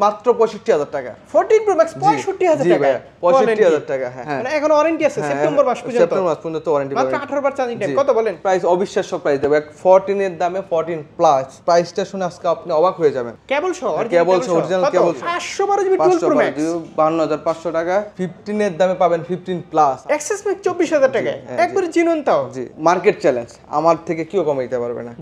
মাত্র 65000 টাকা। 14 Pro Max 65000 টাকা। জি ভাই 65000 টাকা। হ্যাঁ মানে এখন ওয়ারেন্টি আছে সেপ্টেম্বর মাস পর্যন্ত। সেপ্টেম্বর মাস পর্যন্ত ওয়ারেন্টি মাত্র 18 বার চার্জিং টাইম। কত বলেন? প্রাইস অবিশ্বাস্য প্রাইস দেব। 14 এর দামে 14 প্লাস। প্রাইসটা শুনে আজকে আপনি অবাক হয়ে যাবেন। কেবল সহ অরিজিনাল কেবল 512 জিবি 12 Pro Max 52500 টাকা। 15 এর দামে পাবেন 15 প্লাস। এক্সেস ম্যাক্স 24000 টাকা। একবারে জিনুন তাও। জি মার্কেট চ্যালেঞ্জ। আমার থেকে কেউ কমাইতে পারবে না।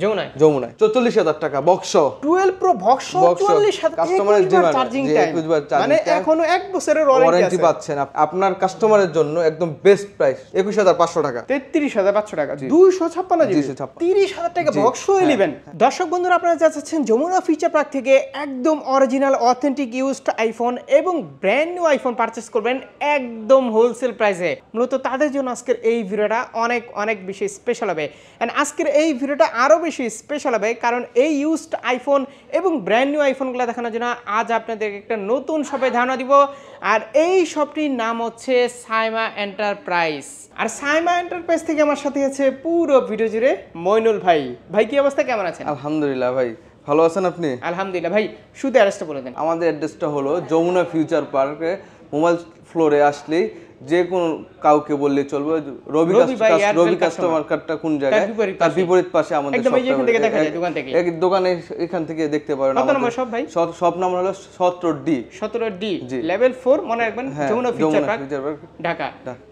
যমুনায় 44000 টাকা বক্স 12 Pro Box 44000 কাস্টমারের ডিমান্ড চার্জিং টাইম। মানে এখনো 1 বছরের ওয়ারেন্টি পাচ্ছেন। আপনার কাস্টমারের জন্য একদম বেস্ট প্রাইস 21500 টাকা। 33500 টাকা। 256 জিবি 30000 টাকা বক্স 11। দর্শক বন্ধুরা আপনারা যাচ্ছেন যমুনা ফিচার পার্ক থেকে একদম অরিজিনাল অথেন্টিক ইউজড আইফোন এবং ব্র্যান্ড নিউ আইফোন পারচেজ করবেন একদম হোলসেল প্রাইসে। মূলত তাদের জন্য আজকের এই ভিডিওটা অনেক অনেক বেশি স্পেশাল হবে। এন্ড আজকের এই ভিডিওটা আরো বেশি স্পেশাল হবে কারণ এই ইউজড আইফোন এবং ব্র্যান্ড নিউ আইফোনগুলো দেখানোর জন্য আজ আপনাদের একটা নতুন শপে ধারণা দিব। আর এই শপটির নাম হচ্ছে সাইমা এন্টারপ্রাইজ। আর সাইমা এন্টারপ্রাইজ থেকে আমার সাথে আছে পুরো ভিডিও জুড়ে মইনুল ভাই। ভাই কি অবস্থা, কেমন আছেন? আলহামদুলিল্লাহ ভাই, ভালো আছেন আপনি? আলহামদুলিল্লাহ। ভাই শুধু অ্যাড্রেসটা বলে দেন। আমাদের অ্যাড্রেসটা হলো যমুনা ফিউচার পার্কে মোবাইল ফ্লোরে আসলেই যে কোন কাউকে বললে চলবে। রবি কাস্টমার কার্ডটা কোন জায়গায়? তার বিপরীত পাশে আমাদের একদম এই যেখান থেকে দেখা যায় দোকান থেকে। দোকানে এখান থেকে দেখতে পারেন। কত নম্বর শপ ভাই? শপ নাম্বার হলো 17D। 17D লেভেল 4 মনে রাখবেন, যমুনা ফিউচার পার্ক ঢাকা।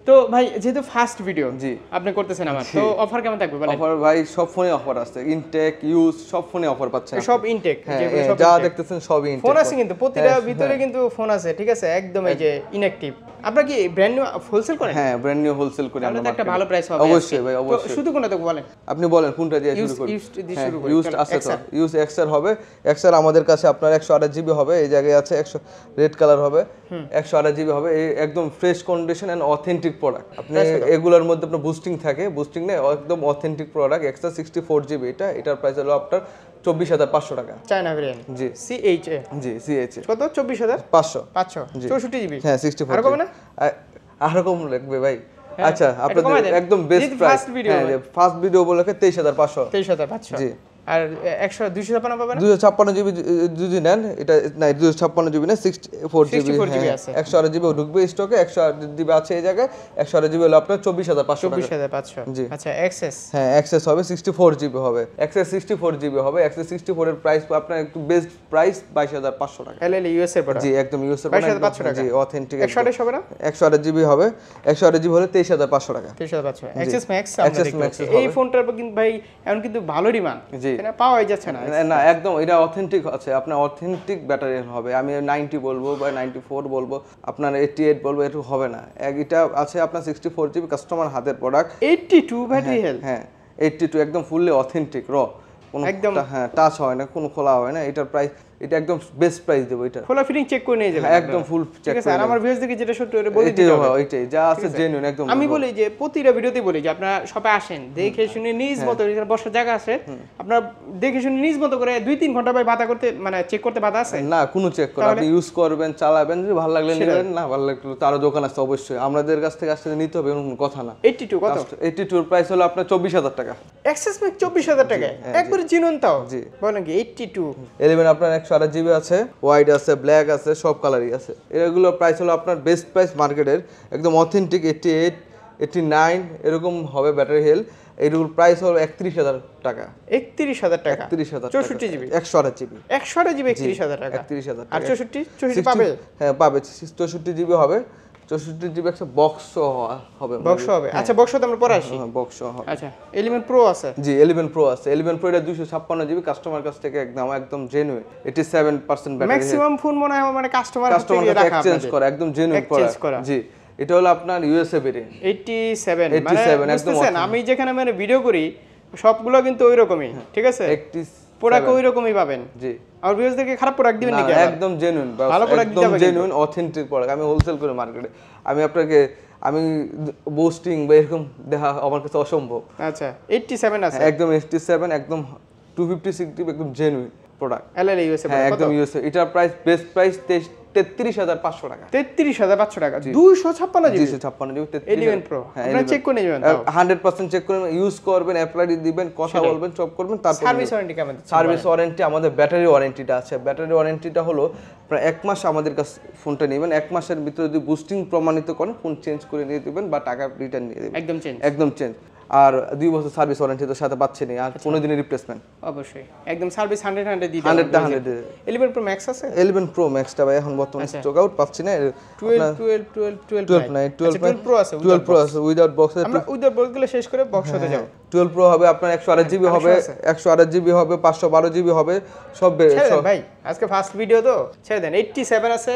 তো ভাই যেহেতু ফার্স্ট ভিডিও জি আপনি করতেছেন আমার, তো অফার কেমন থাকবে বলেন? অফার ভাই সব ফোনে অফার আছে। ইনটেক ইউজ সব ফোনে অফার পাচ্ছেন। সব ইনটেক যেগুলো সব যা দেখতেছেন সবই ইনটেক। ফোন আছে কিন্তু প্রতিটা ভিতরে কিন্তু ফোন আছে, ঠিক আছে? একদম এই যে ইনঅ্যাকটিভ। আপনারা কি ব্র্যান্ড নিউ হোলসেল করেন? হ্যাঁ ব্র্যান্ড নিউ হোলসেল করি আমরা। একটা ভালো প্রাইস হবে অবশ্যই ভাই, অবশ্যই। শুধু কোনটা তো বলেন। আপনি বলেন কোনটা দিয়ে শুরু করি? শুরু করি। ইউজড আছে তো, ইউজ এক্সআর হবে। এক্সআর আমাদের কাছে আপনার 128 জিবি হবে, এই জায়গায় আছে 100 রেড কালার হবে, 128 জিবি হবে। এই একদম fresh condition and authentic product. আপনি এগুলোর মধ্যে আপনার বুস্টিং থাকে, বুস্টিং নেই, একদম অথেন্টিক প্রোডাক্ট। এক্সআর 64 জিবি এটার প্রাইস হলো আপনার 24500 টাকা। চায়না ভেরিয়েন্ট জি CHA। জি CHA কত? 24500 64 জিবি। হ্যাঁ 64 আর কম না? আর কম লাগবে ভাই। আচ্ছা আপনাদের একদম বেস্ট প্রাইস। হ্যাঁ ফার্স্ট ভিডিও বলে 23500। 23500 জি। আর 256 পাবেন? 256 জিবি যদি নেন, এটা না 256 জিবি না 64 জিবি আছে। 128 জিবি ঢুকবে স্টকে, 128 জিবি আছে এই জায়গায়। 128 জিবি হলো আপনার 24500 টাকা। 24500 জি। আচ্ছা অ্যাক্সেস? হ্যাঁ অ্যাক্সেস হবে 64 জিবি হবে। অ্যাক্সেস 64 জিবি হবে। অ্যাক্সেস 64 এর প্রাইস আপনার একটু বেস্ট প্রাইস 22500 টাকা। এলএল ইউএস এর প্রোডাক্ট। জি একদম ইউএস এর 22500 টাকা। জি অথেন্টিক। 128 হবে না? 128 জিবি হবে। 128 জিবি হলে 23500 টাকা। 23500 অ্যাক্সেস ম্যাক্স। এই ফোনটার কিন্তু ভাই এখন কিন্তু ভালো ডিমান্ড। এটা পাওয়াই যাচ্ছে না একদম এটা অথেন্টিক আছে। আপনার অথেন্টিক ব্যাটারি হবে। আমি 90 বলবো বা 94 বলবো, আপনার 88 বলবো, এটা হবে না। এটা আছে আপনার 64 জিবি কাস্টমার হাতের প্রোডাক্ট। 82 battery health. হ্যাঁ 82 একদম ফুললি অথেন্টিক র, কোনো একদম হ্যাঁ টাচ হয় না, কোনো খোলা হয় না। এটার প্রাইস এটা একদম বেস্ট প্রাইস দেব। এটা খোলা ফিটিং চেক করে নিয়ে যাবেন একদম ফুল চেক করে। আর আমার ভিউয়ার্স দেখি যেটা সত্যি ওটা বলে দিতে হবে। ওইটাই যা আছে জেনুইন একদম। আমি বলি যে প্রতিটা ভিডিওতে বলি যে আপনারা সবাই আসেন, দেখে শুনে নিজ মতো, এখানে বসার জায়গা আছে, আপনারা দেখে শুনে নিজ মতো করে 2-3 ঘন্টা ভাই বাধা করতে মানে চেক করতে বাধা আছে না? কোনো চেক করে আপনি ইউজ করবেন, চালাবেন, যদি ভালো লাগলে নেবেন, না ভালো লাগলে তারও দোকান আছে অবশ্যই। আমাদের কাছ থেকে আসলে নিতে হবে এরকম কথা না। 82 কত? 82 এর প্রাইস হলো আপনার 24000 টাকা। এক্সেস ম্যাক্স 24000 টাকা একবারে জিনুন তাও। জি বলেন কি 82 11 আপনার 128 জিবি আছে, হোয়াইট আছে, ব্ল্যাক আছে, সব কালারই আছে। এগুলো প্রাইস হলো আপনার বেস্ট প্রাইস মার্কেটের, একদম অথেন্টিক 88 89 এরকম হবে ব্যাটারি হেলথ। এগুলোর প্রাইস হলো 31000 টাকা। 31000 টাকা 31000 64 জিবি 128 জিবি 128 জিবি 31000 টাকা। 31000 আর 64 পাবে? হ্যাঁ পাবে। 64 জিবি হবে। 64 জিবি একটা বক্স হবে। বক্স হবে। আচ্ছা বক্স তো আমরা পরে আসি। হ্যাঁ বক্স হবে। আচ্ছা 11 প্রো আছে? জি 11 প্রো আছে। 11 প্রো এটা 256 জিবি কাস্টমার কাছ থেকে একদম জেনুইন 87% ব্যাটারি। ম্যাক্সিমাম ফোন মনে হয় মানে কাস্টমার এক্সচেঞ্জ করা, একদম জেনুইন করা। জি এটা হলো আপনার ইউএসএ ভেরিয়েন্ট 87 মানে বুঝতেছেন আমি যেখানে মানে ভিডিও করি সবগুলো কিন্তু ওইরকমই, ঠিক আছে? প্রোডাক্ট ওইরকমই পাবেন। জি আর ভিউয়ারদেরকে খারাপ প্রোডাক্ট দিবেন নাকি? একদম জেনুইন, ভালো প্রোডাক্ট দিতে হবে, জেনুইন অথেন্টিক প্রোডাক্ট। আমি হোলসেল করে মার্কেটে, আমি আপনাকে বুস্টিং বা এরকম দেখা আমার কাছে অসম্ভব। আচ্ছা 87 আছে? একদম 87 একদম 256 জিবি একদম জেনুইন। প্রোডাক্ট এলএল ইউএসএ হ্যাঁ একদম ইউএসএ। এটার প্রাইস বেস্ট প্রাইস 33,500 টাকা। 33,500 টাকা 256 জিবি 256 জিবি 11 প্রো আপনারা চেক করে নেবেন 100% চেক করে ইউজ করবেন, অ্যাপ্লাই দিবেন, কথা বলবেন, সব করবেন, তারপর সার্ভিস ওয়ারেন্টি কেমন? সার্ভিস ওয়ারেন্টি আমাদের ব্যাটারি ওয়ারেন্টিটা আছে। ব্যাটারি ওয়ারেন্টিটা হলো প্রায় 1 মাস আমাদের কাছে ফোনটা নেবেন, 1 মাসের ভিতরে যদি বুস্টিং প্রমাণিত করেন ফোন চেঞ্জ করে নিয়ে দিবেন বা টাকা রিটার্ন নিয়ে দিবেন, একদম চেঞ্জ। আর 2 বছর সার্ভিস ওয়ারেন্টি তো সাথে পাচ্ছেন, আর 15 দিনের রিপ্লেসমেন্ট অবশ্যই একদম সার্ভিস 100 দিতে 100 11 প্রো ম্যাক্স আছে? 11 প্রো ম্যাক্সটা ভাই এখন বর্তমানে স্টক আউট পাচ্ছি না। 12 নাই, 12 প্রো আছে, 12 প্রো আছে উইদাউট বক্স। আমরা উইদাউট বক্স গুলো শেষ করে বক্স হতে যাব। 12 প্রো হবে আপনার 128 জিবি হবে, 128 জিবি হবে, 512 জিবি হবে, সব ভাই আজকে ফার্স্ট ভিডিও তো ছেড়ে দেন। 87 আছে,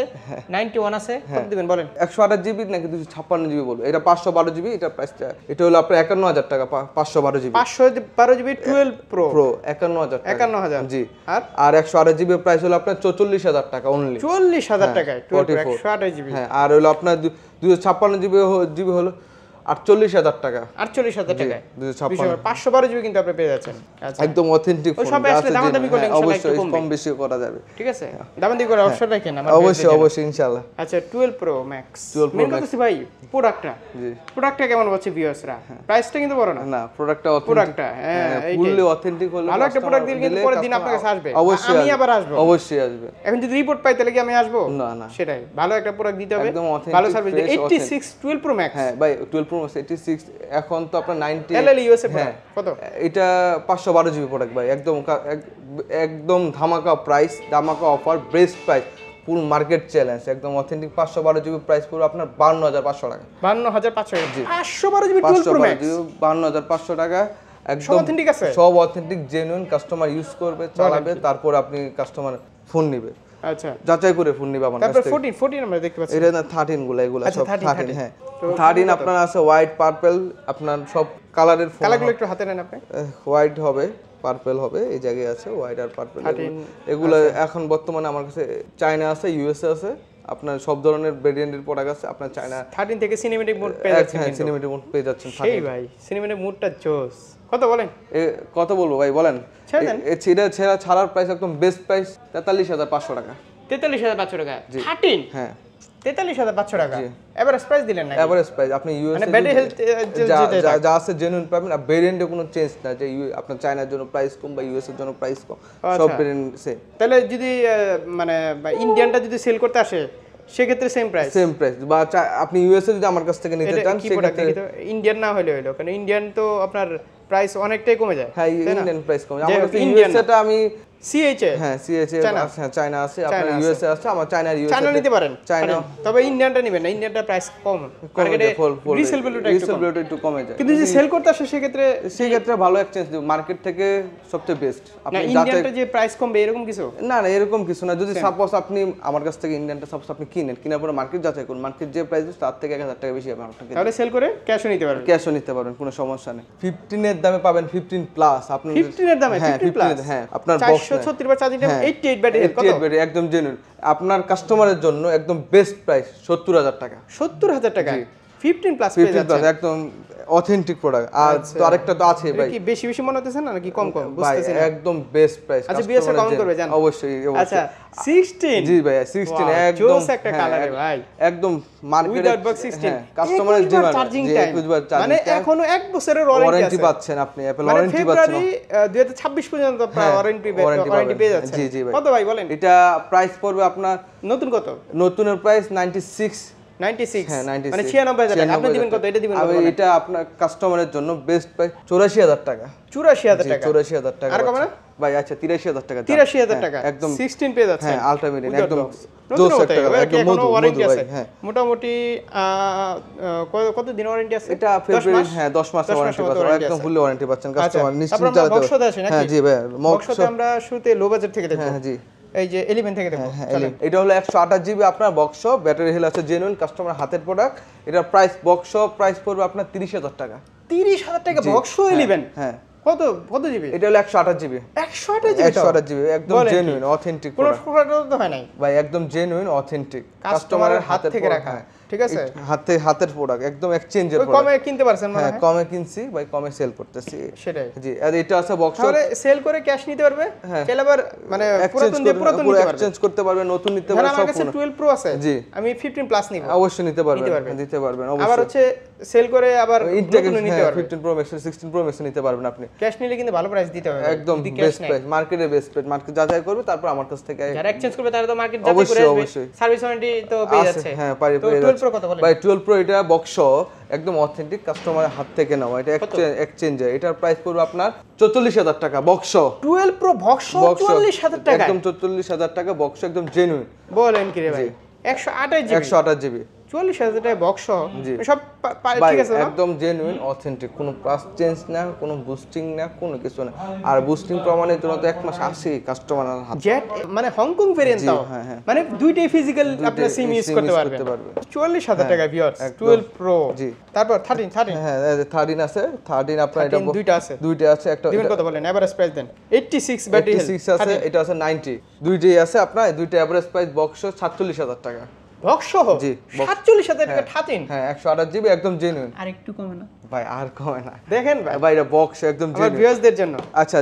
91 আছে, কত দিবেন বলেন? 128 জিবি নাকি 256 জিবি বলবো? এটা 512 জিবি, এটা প্রাইসটা এটা হলো আপনার 51,000 টাকা। 512 জিবি 512 জিবি 12 প্রো 51,000 টাকা। 51,000 জি। আর 128 জিবি প্রাইস হলো আপনার 44,000 টাকা অনলি। 40,000 টাকায় 128 জিবি। হ্যাঁ আর হলো আপনার 256 জিবি হলো 48,000 টাকা। 48,000 টাকায় 512 জিবি কিন্তু আপনি পেয়ে যাচ্ছেন। আচ্ছা একদম অথেন্টিক ফোন। সব আসলে দামাদামি করলে ইনশাআল্লাহ অবশ্যই কম বেশি করা যাবে। ঠিক আছে, দামাদামি করে অপশন রাখেন আমার। অবশ্যই ইনশাআল্লাহ। আচ্ছা 12 প্রো ম্যাক্স মেন কথা ভাই প্রোডাক্টটা, জি প্রোডাক্টটা কেমন হচ্ছে ভিউয়ার্সরা? প্রাইসটা কিন্তু বড় না, না প্রোডাক্টটা হ্যাঁ ফুললি অথেন্টিক হলো। ভালো একটা প্রোডাক্ট দিলে কিন্তু পরের দিন আপনার কাছে আসবে। অবশ্যই আমি আবার আসব, অবশ্যই আসবে। এখন যদি রিপোর্ট পাই তাহলে কি আমি আসব? না সেটাই, ভালো একটা প্রোডাক্ট দিতে হবে, একদম অথেন্টিক ভালো সার্ভিস। 86 12 প্রো ম্যাক্স হ্যাঁ ভাই 12 প্রো ম্যাক্স 86 এখন তো আপনার 90 এলএল ইউএসএ কত? এটা 512 জিবি প্রোডাক্ট ভাই, একদম ধামাকা প্রাইস, ধামাকা অফার, বেস্ট প্রাইস, ফুল মার্কেট চ্যালেঞ্জ, একদম অথেন্টিক 512 জিবি প্রাইস পড়বে আপনার 52,500 টাকা। 52,500 জি 512 জিবি 12 প্রো ম্যাক্স 52,500 টাকা। একদম অথেন্টিক আছে, সব অথেন্টিক জেনুইন, কাস্টমার ইউজ করবে, চালাবে, তারপর আপনি কাস্টমার ফোন নেবে। আচ্ছা যাচাই করে ফোন নিবে আমার কাছ থেকে। তারপর 14 আমরা দেখতে পাচ্ছি। এটা না 13 গুলো, এগুলো সব 13 হ্যাঁ 13 আপনার আছে হোয়াইট পার্পল, আপনার সব কালারের ফোন। কালারগুলো একটু হাতে নেন আপনি। হোয়াইট হবে, পার্পল হবে, এই জায়গায় আছে হোয়াইট আর পার্পল। এগুলো এখন বর্তমানে আমার কাছে চায়না আছে, ইউএসএ আছে, আপনার সব ধরনের ভেরিয়েন্টের প্রোডাক্ট আছে। আপনার চায়না 13 থেকে সিনেমেটিক মোড পেয়ে যাচ্ছেন। হ্যাঁ সিনেমেটিক মোড পেয়ে যাচ্ছেন। সেই ভাই সিনেমেটিক মোডটা জোস। কত বলেন? কত বলবো ভাই বলেন? ছেড়ে ছাড়ার প্রাইস একদম বেস্ট প্রাইস 43,500 টাকা। 43,500 টাকা 13 হ্যাঁ 43,500 টাকা এভারেজ প্রাইস দিলেন না? এভারেজ প্রাইস আপনি ইউএস মানে ব্যাটারি হেলথ যা আছে জেনুইন পাবেন, আর ভেরিয়েন্টে কোনো চেঞ্জ না যে আপনার চায়নার জন্য প্রাইস কম বা ইউএস এর জন্য প্রাইস কম, সব ভেরিয়েন্ট সেম। তাহলে যদি মানে ইন্ডিয়ানটা যদি সেল করতে আসে সেক্ষেত্রে সেম প্রাইস বা আপনি ইউএসএ যদি আমার কাছ থেকে নিতে চান সেক্ষেত্রে ইন্ডিয়ান না হলে হলো, কারণ ইন্ডিয়ান তো আপনার প্রাইস অনেকটাই কমে যায়। হ্যাঁ ইন্ডিয়ান প্রাইস কমে যায়। আমার কাছে ইউএসএটা আমি সিএইচএ হ্যাঁ সিএইচএ আছে, চায়না আছে, আপনার ইউএসএ আছে, আমার চায়না ইউএসএ চায়না নিতে পারেন চায়না, তবে ইন্ডিয়ানটা নেবেন না, ইন্ডিয়ানটা প্রাইস কম, মার্কেটে রিসেল ভ্যালুটা একটু কমে যায়। কিন্তু যদি সেল করতে আসে সেক্ষেত্রে ভালো এক্সচেঞ্জ দিব, মার্কেট থেকে সবচেয়ে বেস্ট। আপনি ইন্ডিয়ানটা যে প্রাইস কমবে এরকম কিছু না এরকম কিছু না। যদি সাপোজ আপনি আমার কাছ থেকে ইন্ডিয়ানটা সাপোজ আপনি কেনার পরে মার্কেট যাচাই করুন, মার্কেট যে প্রাইস তার থেকে 1,000 টাকা বেশি হবে আপনাকে, তাহলে সেল করে ক্যাশও নিতে পারবেন, কোনো সমস্যা নেই। 15 এর দামে পাবেন 15 প্লাস। আপনি 15 এর দামে 15 প্লাস হ্যাঁ আপনার 436 বা চার্জিং টাইম 88 ব্যাটারি কত? একদম জেনুইন আপনার কাস্টমারের জন্য একদম বেস্ট প্রাইস 70,000 টাকা। 70,000 টাকা 15 প্লাস পেয়ে যাচ্ছেন, একদম অথেন্টিক প্রোডাক্ট। আর তো আরেকটা তো আছে ভাই, কি বেশি মনে হচ্ছে না নাকি কম বুঝতেছেন? একদম বেস্ট প্রাইস। আচ্ছা বিএসএ কম করবে জান? অবশ্যই আচ্ছা 16 জি ভাই 16 একদম জোস একটা কালারে ভাই, একদম মার্কেটে উইদাউট বক্স 16 কাস্টমারের ডিমান্ড চার্জিং টাইম, মানে এখনো 1 বছরের ওয়ারেন্টি পাচ্ছেন আপনি, অ্যাপল ওয়ারেন্টি পাচ্ছেন। ফেব্রুয়ারি 2026 পর্যন্ত আপনারা ওয়ারেন্টি পেয়ে যাচ্ছেন। জি জি ভাই। কত ভাই বলেন? এটা প্রাইস পড়বে আপনার নতুন কত? নতুনের প্রাইস 96 হ্যাঁ 96 মানে 96,000 টাকা। আপনি দিবেন কত? এটা দিবেন কত? এটা আপনার কাস্টমারের জন্য বেস্ট প্রাইস 84,000 টাকা। 84,000 টাকা 84,000 টাকা আর কম না ভাই? আচ্ছা 83,000 টাকা 83,000 টাকা একদম 16 পেয়ে যাচ্ছে। হ্যাঁ আলট্রা মিডিয়াম একদম জোস একটা একদম মধু ভাই। হ্যাঁ মোটামুটি কত দিন ওয়ারেন্টি আছে? এটা ফেব্রুয়ারি হ্যাঁ 10 মাস ওয়ারেন্টি পাচ্ছেন, একদম ফুল ওয়ারেন্টি পাচ্ছেন কাস্টমার নিশ্চিন্ত চালাতে পারবেন। হ্যাঁ জি ভাই বক্সতে আমরা শুরুতে লো বাজেট থেকে দেখব। হ্যাঁ জি এই যে 11 থেকে দেখব। এটা হলো 128 জিবি আপনার বক্স, ব্যাটারি হেলথ আছে জেনুইন, কাস্টমার হাতের প্রোডাক্ট। এটা প্রাইস বক্স প্রাইস পড়বে আপনার 30,000 টাকা। 30,000 টাকা বক্স 11 হ্যাঁ কত জিবি? এটা হলো 128 জিবি। 128 জিবি একদম জেনুইন অথেন্টিক কোনো প্রোডাক্ট তো হয় নাই ভাই, একদম জেনুইন অথেন্টিক কাস্টমারের হাত থেকে রাখা। ঠিক আছে হাতের প্রোডাক্ট একদম এক্সচেঞ্জের ওই কমে কিনতে পারছেন মনে হ্যাঁ হয় কমে কিনছি ভাই কমে সেল করতেছি সেটাই জি আর এটা আছে বক্স তাহলে সেল করে ক্যাশ নিতে পারবে চাইলে আবার মানে পুরাতন দিয়ে পুরাতন নিতে পারবে এক্সচেঞ্জ করতে পারবে নতুন নিতে ধরেন পারবে আমার সব কাছে 12 প্রো আছে জি আমি 15 প্লাস নিব অবশ্যই নিতে পারবেন দিতে পারবেন আবার অবশ্যই হচ্ছে সেল করে আবার ইনটেক নতুন নিতে পারবে 15 প্রো ম্যাক্স 16 প্রো ম্যাক্স নিতে পারবেন আপনি ক্যাশ নিলে কিন্তু ভালো প্রাইস দিতে হবে একদম বেস্ট প্রাইস মার্কেটে বেস্ট প্রাইস মার্কেট যাচাই করবে তারপর আমার কাছ থেকে যারা এক্সচেঞ্জ করবে তারা তো মার্কেট যাচাই করে আসবে সার্ভিস ওয়ারেন্টি তো পেয়ে যাচ্ছে হ্যাঁ পারি তো 12 প্রো কত বলেন ভাই 12 প্রো এটা বক্স একদম অথেন্টিক কাস্টমারের হাত থেকে নেওয়া এটা এক্সচেঞ্জ এটার প্রাইস পড়বে আপনার 44000 টাকা বক্স 12 প্রো বক্স 44000 টাকা একদম 44000 টাকা বক্স একদম জেনুইন বলেন কি রে ভাই 128 জিবি 128 জিবি 40000 টাকা বক্স সব ঠিক আছে না একদম জেনুইন অথেন্টিক কোনো প্রাইস চেঞ্জ না কোনো বুস্টিং না কোনো কিছু না আর বুস্টিং প্রমাণের জন্য তো এক মাস আসি কাস্টমারের হাতে জেট মানে হংকং ভেরিয়েন্ট তাও মানে দুইটাই ফিজিক্যাল আপনি সিম ইউজ করতে পারবেন 44000 টাকা ভিউয়ার্স 12 প্রো জি তারপর 13 হ্যাঁ 13 আছে 13 আপনার এটা দুইটা আছে একটা দিবেন কত বলেন এভারেজ প্রাইস দেন 86 ব্যাটারি 86 আছে এটা আছে 90 দুইটাই আছে আপনার দুইটা এভারেজ প্রাইস বক্স 47000 টাকা বক্স সহ জি 47000 টাকা 13 হ্যাঁ 128 জিবি একদম জেনুইন আর একটু কমে না ভাই আর কমে না দেখেন ভাই এটা বক্স একদম আমার জেনুইন ভিউয়ার্সদের জন্য আচ্ছা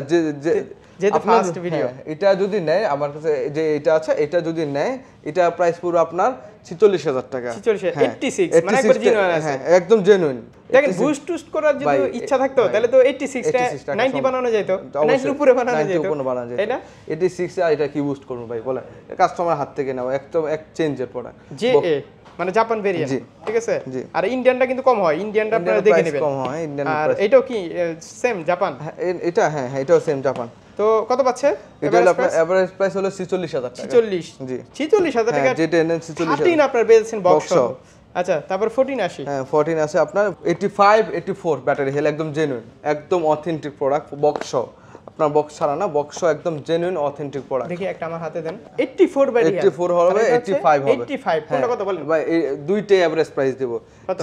যেহেতু ফার্স্ট ভিডিও এটা যদি নেয় আমার কাছে যে এটা আছে এটা যদি নেয় এটা প্রাইস পুরো আপনার 46000 টাকা 86 মানে একবার জেনুইন আছে হ্যাঁ একদম জেনুইন দেখেন বুস্ট টুস্ট করার যদি ইচ্ছা থাকতো তাহলে তো 86 টা 90 বানানো যেত 90 এর উপরে বানানো যেত 90 উপরে বানানো যেত তাই না 86 আর এটা কি বুস্ট করব ভাই বলেন কাস্টমার হাত থেকে নাও একদম এক্সচেঞ্জের প্রোডাক্ট জে মানে জাপান ভেরিয়েন্ট ঠিক আছে আর ইন্ডিয়ানটা কিন্তু কম হয় ইন্ডিয়ানটা আপনারা দেখে নেবেন কম হয় ইন্ডিয়ান আর এটাও কি সেম জাপান এটা হ্যাঁ এটাও সেম জাপান তো কত পাচ্ছে এটা হলো আপনার এভারেজ প্রাইস হলো 46000 টাকা 46 জি 46000 টাকা যেটা নেন 46000 13 আপনারা পেয়েছেন বক্স আচ্ছা তারপর 14 আসি হ্যাঁ 14 আছে আপনার 85 84 ব্যাটারি হেল একদম জেনুইন একদম অথেন্টিক প্রোডাক্ট বক্স আপনার বক্স ছাড়া না বক্স একদম জেনুইন অথেন্টিক প্রোডাক্ট দেখি একটা আমার হাতে দেন 84 ব্যাটারি 84 হবে 85 হবে 85 কোনটা কত বলেন ভাই এই দুইটাই এভারেজ প্রাইস দেব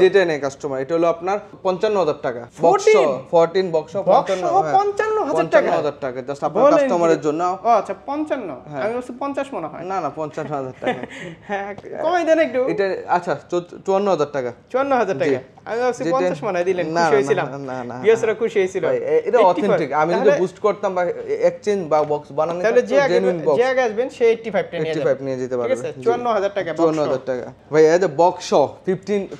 যেটা নেয় কাস্টমার এটা হলো আপনার 55000 টাকা বক্স 14 বক্স 55000 টাকা 55000 টাকা জাস্ট আপনার কাস্টমারের জন্য ও আচ্ছা 55 আমি বলছি 50 মনে হয় না 55000 টাকা হ্যাঁ কমাই দেন একটু এটা আচ্ছা 54000 টাকা 54000 টাকা আমি ভাবছি 50 মনে দিলেন খুশি হইছিলাম না বিএসরা খুশি হইছিল এটা অথেন্টিক আমি যদি বুস্ট করতাম বা এক্সচেঞ্জ বা বক্স বানানো তাহলে যে আগে আসবেন সে 85 নিয়ে যেতে পারবে 54000 টাকা 54000 টাকা ভাই এই যে box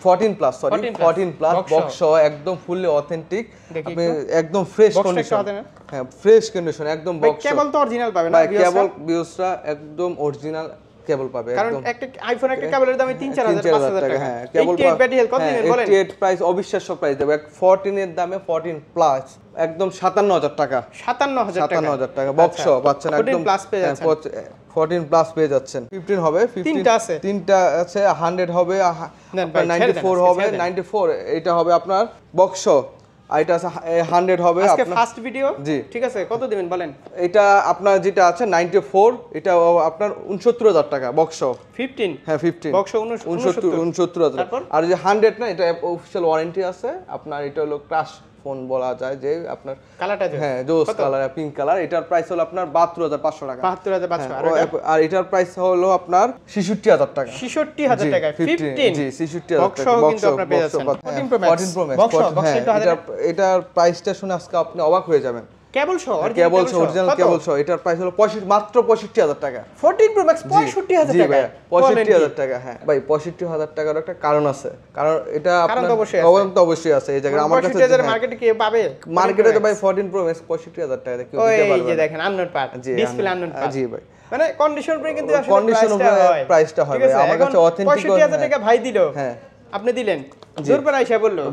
14 plus sorry 14 plus box একদম ফুললি অথেন্টিক আপনি একদম ফ্রেশ কন্ডিশন হ্যাঁ ফ্রেশ কন্ডিশন একদম বক্স কেবল তো অরিজিনাল পাবেন না কেবল বিউসরা একদম অরিজিনাল কেবল পাবে কারণ একটা আইফোন একটা কেবলের দাম 3000 টাকা হ্যাঁ কেবল 88 ব্যাটারি হেলথ কত দিবেন বলেন 88 প্রাইস অবিশ্বাস্য প্রাইস দেব 14 এর দামে 14 প্লাস একদম 57000 টাকা 57000 টাকা বক্স পাচ্ছেন একদম 14 প্লাস পেয়ে যাচ্ছেন 14 প্লাস পেয়ে যাচ্ছেন 15 হবে 15 তিনটা আছে 100 হবে 94 হবে 94 এটা হবে আপনার বক্স আর এটা আছে 100 হবে আজকে ফার্স্ট ভিডিও জি ঠিক আছে কত দিবেন বলেন এটা আপনার যেটা আছে 94 এটা আপনার 69000 টাকা বক্স 15 হ্যাঁ 15 বক্স 69000 আর যে 100 না এটা অফিশিয়াল ওয়ারেন্টি আছে আপনার এটা হলো ক্রাশ ফোন বলা যায় যে আপনার কালারটা হ্যাঁ জোস কালার পিঙ্ক কালার এটার প্রাইস হলো আপনার 72500 টাকা 72500 আর এটার প্রাইস হলো আপনার 66000 টাকা 66000 টাকা 15 জি 66000 টাকা বক্স কিন্তু আপনারা পেয়ে যাচ্ছেন 14 প্রো ম্যাক্স 14 প্রো ম্যাক্স এটার প্রাইসটা শুনে আজকে আপনি অবাক হয়ে যাবেন কেবল সহ অরিজিনাল কেবল সহ এটার প্রাইস হলো মাত্র 65000 টাকা 14 প্রো ম্যাক্স 65000 টাকা 65000 টাকা হ্যাঁ ভাই 65000 টাকার একটা কারণ আছে কারণ এটা আপনার তো অবশ্যই আছে এই জায়গায় আমার কাছে 65000 মার্কেটে কি পাবে মার্কেটে তো ভাই 14 প্রো ম্যাক্স 65000 টাকা কেউ দিতে পারবে এই যে দেখেন unknown part display unknown part জি ভাই মানে কন্ডিশন উপরে কিন্তু আসলে কন্ডিশন উপরে প্রাইসটা হয় আমার কাছে অথেন্টিক 65000 টাকা ভাই দিল হ্যাঁ আপনি দিলেন জোরবার আয়শা বললো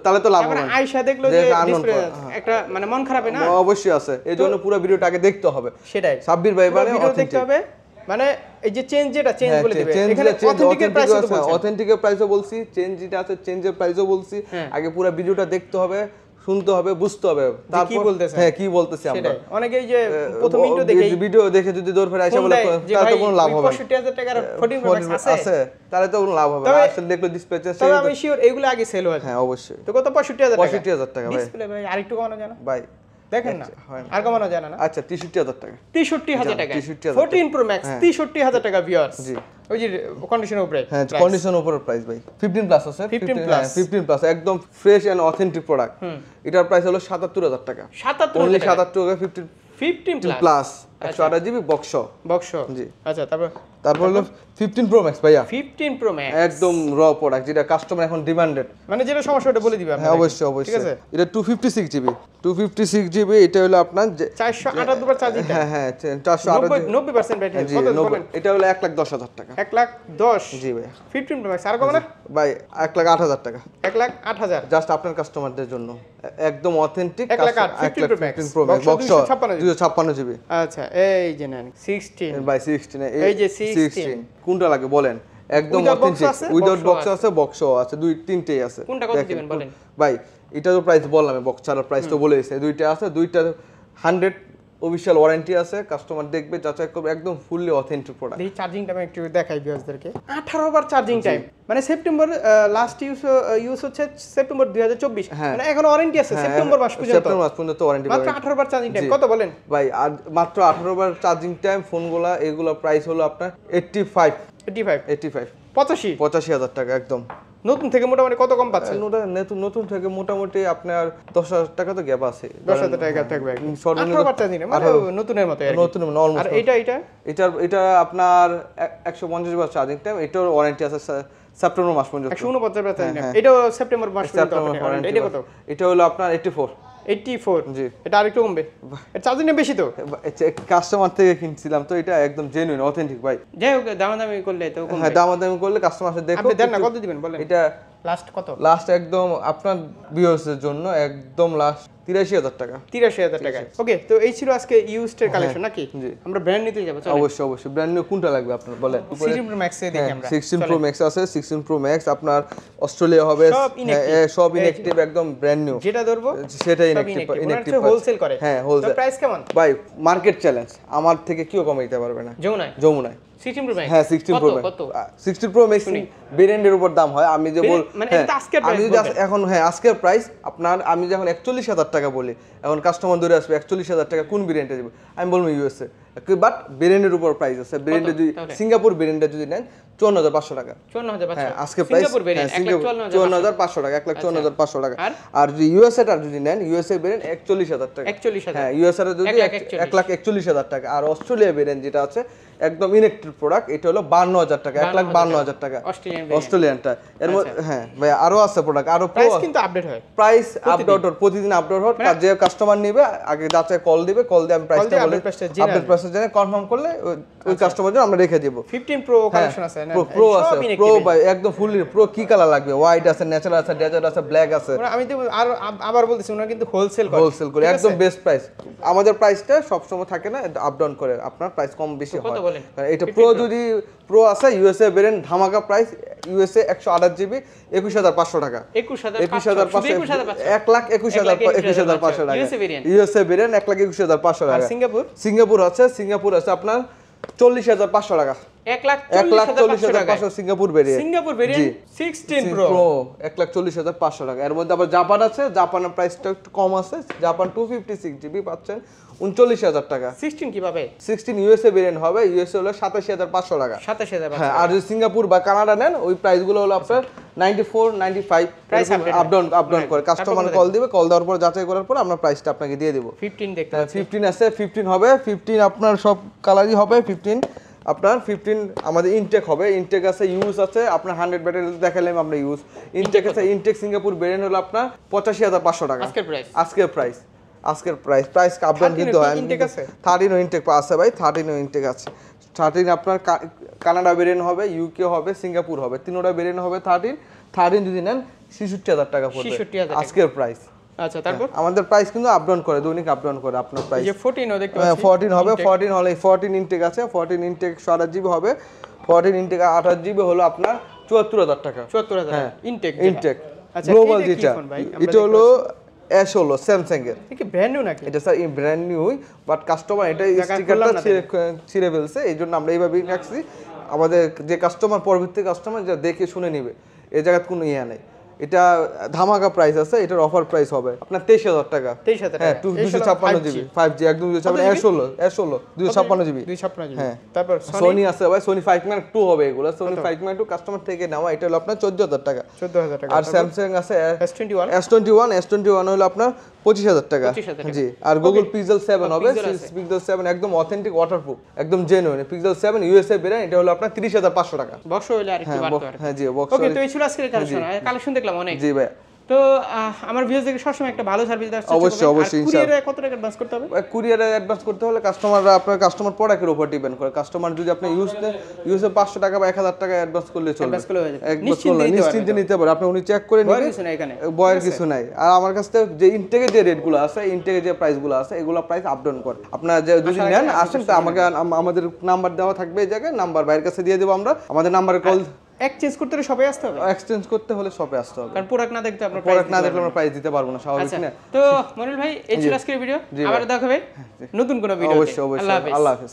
তাহলে তো লাভ মানে হবে আয়শা দেখলো যে ডিসপ্লে একটা মানে মন খারাপ না অবশ্যই আছে এজন্য পুরো ভিডিওটা আগে দেখতে হবে সেটাই সাব্বির ভাই মানে ভিডিও দেখতে হবে মানে এই যে চেঞ্জ যেটা চেঞ্জ বলে দিবে এখানে অথেন্টিকের প্রাইসও তো বলছি অথেন্টিকের প্রাইসও বলছি চেঞ্জ যেটা আছে চেঞ্জের প্রাইসও বলছি আগে পুরো ভিডিওটা দেখতে হবে শুনতে হবে বুঝতে হবে তারপর কি বলতেছে হ্যাঁ কি বলতেছি আমরা অনেকে এই যে প্রথম ইন্ট্রো দেখে ভিডিও দেখে যদি দৌড় ফেরে আইসা বলে তাহলে তো কোনো লাভ হবে 65000 টাকার 14 প্রো ম্যাক্স আছে তাহলে তো কোনো লাভ হবে না আসলে দেখলো ডিসপ্লে তবে আমি শিওর এগুলো আগে সেল হয় হ্যাঁ অবশ্যই তো কত 65000 টাকা 65000 টাকা ভাই ডিসপ্লে ভাই আরেকটু কমানো যায় না ভাই দেখেন না আর কমানো যায় না আচ্ছা 63000 টাকা 63000 টাকা 14 প্রো ম্যাক্স 63000 টাকা ভিউয়ার্স জি ওই যে কন্ডিশনের উপরে হ্যাঁ কন্ডিশনের উপর প্রাইস ভাই 15 প্লাস আছে 15 প্লাস একদম ফ্রেশ এন্ড অথেন্টিক প্রোডাক্ট এটার প্রাইস হলো 77000 টাকা 77 টাকা 15 প্লাস 128 জিবি বক্স জি আচ্ছা তারপর হলো 15 প্রো ম্যাক্স ভাইয়া 15 প্রো ম্যাক্স একদম র প্রোডাক্ট যেটা কাস্টমার এখন ডিমান্ডেড মানে যেটা সমস্যা ওটা বলে দিবে আপনি হ্যাঁ অবশ্যই ঠিক আছে এটা 256 জিবি এটা হলো আপনার 458 বার চার্জিং হ্যাঁ 458 90% ব্যাটারি কত বলেন এটা হলো 1,10,000 টাকা 1,10,000 জি ভাই 15 প্রো ম্যাক্স আর কত না ভাই 1,08,000 টাকা 1,08,000 জাস্ট আপনার কাস্টমারদের জন্য একদম authentic 1,08,000 pro max box 256 GB আচ্ছা এই যে নেন 16 বাই 16 এই যে 16 কোনটা লাগে বলেন একদম অথেন্টিক উইদাউট বক্স আছে বক্সও আছে তিনটেই আছে কোনটা কত দিবেন বলেন ভাই এটা তো প্রাইস বললাম বক্স ছাড়া প্রাইস তো বলে দিয়েছে দুইটা আছে দুইটা 100 অফিশিয়াল ওয়ারেন্টি আছে কাস্টমার দেখবে যাচাই করবে একদম ফুললি অথেন্টিক প্রোডাক্ট এই চার্জিং টাইম একটু দেখাই ভিউয়ারদেরকে 18 বার চার্জিং টাইম মানে সেপ্টেম্বর লাস্ট ইউজ হচ্ছে সেপ্টেম্বর 2024 মানে এখন ওয়ারেন্টি আছে সেপ্টেম্বর মাস পর্যন্ত ওয়ারেন্টি মাত্র 18 বার চার্জিং টাইম কত বলেন ভাই আর মাত্র 18 বার চার্জিং টাইম ফোনগুলা এগুলো প্রাইস হলো আপনার 85,000 টাকা একদম নতুন থেকে মোটামুটি কত কম পাচ্ছেন নতুন থেকে মোটামুটি আপনার 10,000 টাকা তো গ্যাপ আছে 10,000 টাকা গ্যাপ থাকবে 18 বার চার্জিং মানে নতুনের মতো আর এটা আপনার 150 বার চার্জিং টাইম এটার ওয়ারেন্টি আছে সেপ্টেম্বর মাস পর্যন্ত 149 বার চার্জিং এটাও সেপ্টেম্বর মাস পর্যন্ত এটা কত এটা হলো আপনার 84 জি এটা আরেকটু কমবে এটা চার্জিং টাইম বেশি তো কাস্টমার থেকে কিনছিলাম তো এটা একদম জেনুইন অথেন্টিক ভাই যাই হোক দামাদামি করলে তো কমবে হ্যাঁ দামাদামি করলে কাস্টমার সাথে দেখো আপনি দেন না কত দিবেন বলেন এটা লাস্ট কত লাস্ট একদম আপনার ভিউয়ার্সদের জন্য একদম লাস্ট 83,000 টাকা 83,000 টাকা ওকে তো এই ছিল আজকে ইউজড এর কালেকশন নাকি আমরা ব্র্যান্ড নিতে যাব চলো অবশ্যই ব্র্যান্ড নিউ কোনটা লাগবে আপনার বলেন 16 প্রো ম্যাক্স এ দেখি আমরা 16 প্রো ম্যাক্স আছে 16 প্রো ম্যাক্স আপনার অস্ট্রেলিয়া হবে সব ইনঅ্যাকটিভ একদম ব্র্যান্ড নিউ যেটা ধরবো সেটা ইনঅ্যাকটিভ হোলসেল করে হ্যাঁ হোলসেল তো প্রাইস কেমন ভাই মার্কেট চ্যালেঞ্জ আমার থেকে কেউ কমাই দিতে পারবে না যমুনায় 16 প্রো ম্যাক্স হ্যাঁ 16 প্রো ম্যাক্স 16 প্রো ম্যাক্স ভেরিয়েন্টের উপর দাম হয় আমি যে বল মানে এটা আজকের প্রাইস আমি যদি এখন আজকের প্রাইস আপনার আমি যখন 41,000 টাকা বলি এখন কাস্টমার ধরে আসবে 41,000 টাকা কোন ভেরিয়েন্টে যাবে আমি বলবো ইউএসএ বাট ভেরিয়েন্টের উপর প্রাইস আছে ভেরিয়েন্টে যদি সিঙ্গাপুর ভেরিয়েন্টে যদি নেন 54,500 টাকা 54,500 হ্যাঁ আজকে প্রাইস সিঙ্গাপুর ভেরিয়েন্ট 54,500 টাকা 1,54,500 টাকা আর যদি ইউএসএ টা যদি নেন ইউএসএ ভেরিয়েন্ট 41,000 টাকা 41,000 হ্যাঁ ইউএসএ টা যদি 1,41,000 টাকা আর অস্ট্রেলিয়া ভেরিয়েন্ট যেটা আছে একদম ইনঅ্যাকটিভ প্রোডাক্ট এটা হলো 52,000 টাকা 1,52,000 টাকা অস্ট্রেলিয়ানটা এর হ্যাঁ ভাই আরো আছে প্রোডাক্ট আরো প্রাইস কিন্তু আপডেট হয় প্রাইস আপডেট প্রতিদিন আপডেট হয় যে কাস্টমার নেবে আগে যাচাই কল দিবে কল দিয়ে আমি প্রাইসটা বলে আপডেট প্রাইস জেনে কনফার্ম করলে ওই কাস্টমার জন্য আমরা রেখে দেব 15 প্রো কালেকশন আছে না প্রো আছে প্রো ভাই একদম ফুললি প্রো কি কালার লাগবে হোয়াইট আছে ন্যাচারাল আছে ডেজার্ট আছে ব্ল্যাক আছে আমি তো আর আবার বলতেছি ওনা কিন্তু হোলসেল করে একদম বেস্ট প্রাইস আমাদের প্রাইসটা সব সময় থাকে না আপ ডাউন করে আপনার প্রাইস কম বেশি হয় এটা প্রো যদি প্রো আছে ইউএসএ ভেরিয়েন্ট ধামাকা প্রাইস ইউএসএ 128 জিবি 21,500 টাকা 21,500 1,21,500 টাকা ইউএসএ ভেরিয়েন্ট 1,21,500 টাকা সিঙ্গাপুর আছে আপনার 40,500 টাকা 1,40,500 সিঙ্গাপুর ভেরিয়েন্ট 16 প্রো 1,40,500 টাকা এর মধ্যে আবার জাপান আছে জাপানের প্রাইসটা একটু কম আছে জাপান 256 জিবি পাচ্ছেন 39,000 টাকা 16 কিভাবে 16 ইউএসএ ভেরিয়েন্ট হবে ইউএসএ হলো 27,500 টাকা 27,500 হ্যাঁ আর যদি সিঙ্গাপুর বা কানাডা নেন ওই প্রাইসগুলো হলো আপনার 94 95 প্রাইস আপ ডাউন করে কাস্টমার কল দিবে কল দেওয়ার পর যাচাই করার পর আমরা প্রাইসটা আপনাকে দিয়ে দেব 15 দেখতে 15 আছে 15 হবে 15 আপনার সব কালারই হবে 15 আপনার 15 আমাদের ইনটেক হবে ইনটেক আছে ইউজ আছে আপনার 100 ব্যাটারি দেখালাম আমরা ইউজ ইনটেক আছে ইনটেক সিঙ্গাপুর ভেরিয়েন্ট হলো আপনার 85,500 টাকা আজকের প্রাইস আপডেট দিতে হয় ইনটেক আছে 13 ইনটেক আছে ভাই 13 ইনটেক আছে 13 আপনার কানাডা ভেরিয়েন্ট হবে ইউকে হবে সিঙ্গাপুর হবে তিনটা ভেরিয়েন্ট হবে 13 যদি নেন 66,000 টাকা পড়বে আজকের প্রাইস আচ্ছা তারপর আমাদের প্রাইস কিন্তু আপ ডাউন করে দৈনিক আপ ডাউন করে আপনার প্রাইস এই যে 14 ও দেখতে পাচ্ছি 14 হবে 14 হলে 14 ইনটেক আছে 14 ইনটেক 128 জিবি হবে 14 ইনটেক 28 জিবি হলো আপনার 74,000 টাকা 74,000 ইনটেক আচ্ছা গ্লোবাল যেটা এটা হলো এস হলো স্যামসাং এর কি ব্র্যান্ড নিউ নাকি এটা sir brand new but customer এটা স্টিকারটা ছিঁড়ে ফেলছে এইজন্য আমরা এইভাবেই রাখছি আমাদের যে কাস্টমার পরবর্তী কাস্টমার যা দেখে শুনে নেবে এই জায়গায় কোনো ইয়া নেই এটা ধামাকা প্রাইস আছে, এটার অফার প্রাইস হবে আপনার 23,000 টাকা। 23,000 হ্যাঁ, টাকা। 256 জিবি 5G একদম 256 256 জিবি। 256 জিবি। হ্যাঁ। তারপর সোনি আছে ভাই, সোনি 5 Mark II হবে এগুলো। সোনি 5 Mark II কাস্টমার থেকে নেওয়া, এটা হলো আপনার 14,000 টাকা। 14,000 টাকা। আর স্যামসাং আছে S21 S21 হলো আপনার 25,000 টাকা। 25,000 টাকা। জি। আর গুগল পিক্সেল 7 হবে, পিক্সেল 7 একদম অথেন্টিক ওয়াটারপ্রুফ, একদম জেনুইন। পিক্সেল 7 ইউএসএ ব্র্যান্ড, এটা হলো আপনার 30,500 টাকা। বক্স হইলে আরেকটু বাড়তে পারে। হ্যাঁ জি, বক্স। ওকে, তো এই ছিল আজকের কালেকশন দেখলাম অনেক। জি ভাই। তো আমার ভিউয়ার্স দেখে সবসময় একটা ভালো সার্ভিস দেওয়ার চেষ্টা অবশ্যই, করবেন। অবশ্যই, আর কুরিয়ারে কত টাকা অ্যাডভান্স করতে হবে? কুরিয়ারে অ্যাডভান্স করতে হলে আপনার কাস্টমার প্রোডাক্টের উপর ডিপেন্ড করে। কাস্টমার যদি আপনি ইউজে 500 টাকা বা 1000 টাকা অ্যাডভান্স করলে চলবে। অ্যাডভান্স করলে হয়ে যাবে। নিশ্চিন্তে নিতে পারে। আপনি উনি চেক করে ভয়ের নেবেন, কিছু নাই এখানে। বয়ের কিছু নাই। আর আমার কাছ থেকে যে ইনটেকে যে রেটগুলো আছে, ইনটেকে যে প্রাইসগুলো আছে, এগুলো প্রাইস আপ ডাউন করে। আপনারা যদি নেন আসেন, তো আমাদের নাম্বার দেওয়া থাকবে এই জায়গায়, নাম্বার বাইরের কাছে দিয়ে দেবো আমরা। আমাদের নাম্বারে কল এক্সচেঞ্জ করতে হলে সবাই আসতে হবে? এক্সচেঞ্জ করতে হলে শপে আসতে হবে, কারণ প্রোডাক্ট না দেখতে আপনার প্রোডাক্ট না দেখলে আমরা প্রাইস দিতে পারবো না, স্বাভাবিক না। তো মনির ভাই, এই ছিল আজকের ভিডিও। আবার দেখা হবে নতুন কোনো ভিডিও। অবশ্যই, আল্লাহ হাফেজ।